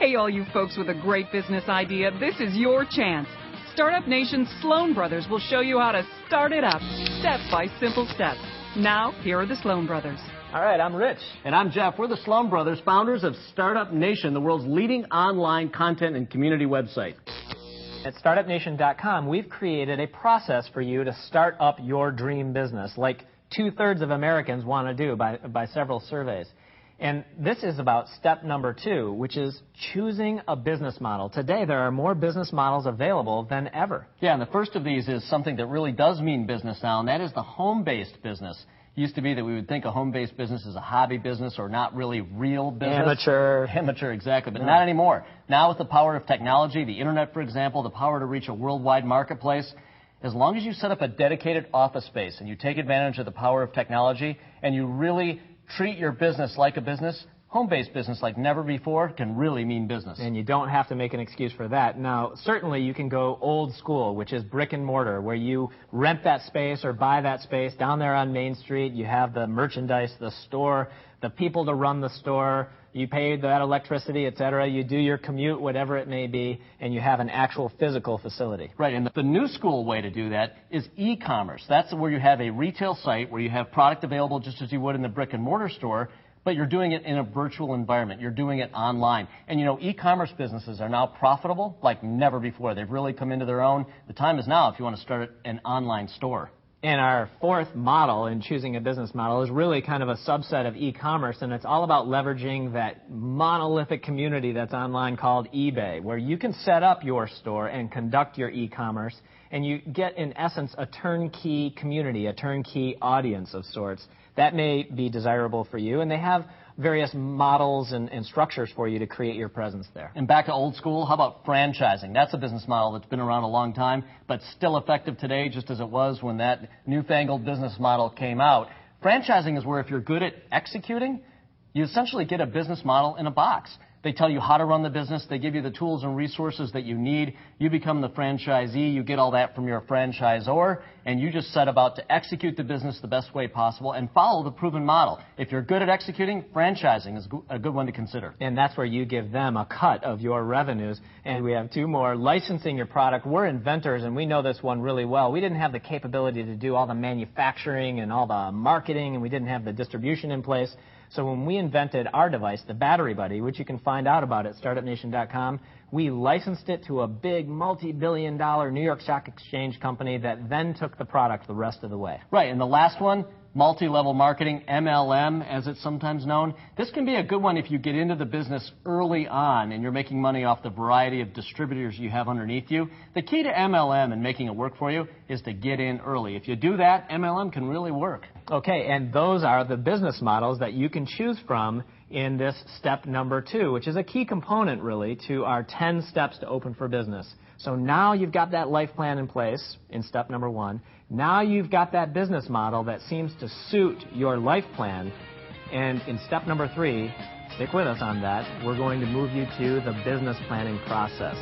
Hey, all you folks with a great business idea, this is your chance. Startup Nation's Sloan Brothers will show you how to start it up, step by simple steps. Now, here are the Sloan Brothers. All right, I'm Rich. And I'm Jeff. We're the Sloan Brothers, founders of StartupNation, the world's leading online content and community website. At StartupNation.com, we've created a process for you to start up your dream business, like 2/3 of Americans want to do by several surveys. And this is about step number 2, which is choosing a business model. Today, there are more business models available than ever. Yeah, and the first of these is something that really does mean business now, and that is the home-based business. It used to be that we would think a home-based business is a hobby business or not really real business. Amateur, exactly, but not anymore. Now with the power of technology, the internet, for example, the power to reach a worldwide marketplace, as long as you set up a dedicated office space and you take advantage of the power of technology and you really treat your business like a business, home-based business like never before can really mean business. And you don't have to make an excuse for that. Now, certainly you can go old school, which is brick and mortar, where you rent that space or buy that space down there on Main Street. You have the merchandise, the store, the people to run the store. You pay that electricity, et cetera. You do your commute, whatever it may be, and you have an actual physical facility. Right, and the new school way to do that is e-commerce. That's where you have a retail site where you have product available just as you would in the brick and mortar store, but you're doing it in a virtual environment. You're doing it online. And, you know, e-commerce businesses are now profitable like never before. They've really come into their own. The time is now if you want to start an online store. And our fourth model in choosing a business model is really kind of a subset of e-commerce, and it's all about leveraging that monolithic community that's online called eBay, where you can set up your store and conduct your e-commerce, and you get, in essence, a turnkey community, a turnkey audience of sorts. That may be desirable for you, and they have various models and structures for you to create your presence there. And back to old school, how about franchising? That's a business model that's been around a long time, but still effective today, just as it was when that newfangled business model came out. Franchising is where if you're good at executing, you essentially get a business model in a box. They tell you how to run the business. They give you the tools and resources that you need. You become the franchisee. You get all that from your franchisor, and you just set about to execute the business the best way possible and follow the proven model. If you're good at executing, franchising is a good one to consider. And that's where you give them a cut of your revenues. And we have two more. Licensing your product. We're inventors, and we know this one really well. We didn't have the capability to do all the manufacturing and all the marketing, and we didn't have the distribution in place. So when we invented our device, the Battery Buddy, which you can find out about at StartupNation.com, we licensed it to a big multi-billion-dollar New York Stock Exchange company that then took the product the rest of the way. Right, and the last one, multi-level marketing, MLM, as it's sometimes known. This can be a good one if you get into the business early on and you're making money off the variety of distributors you have underneath you. The key to MLM and making it work for you is to get in early. If you do that, MLM can really work. Okay, and those are the business models that you can choose from in this step number 2, which is a key component, really, to our 10 steps to open for business. So now you've got that life plan in place in step number 1. Now you've got that business model that seems to suit your life plan. And in step number 3, stick with us on that, we're going to move you to the business planning process.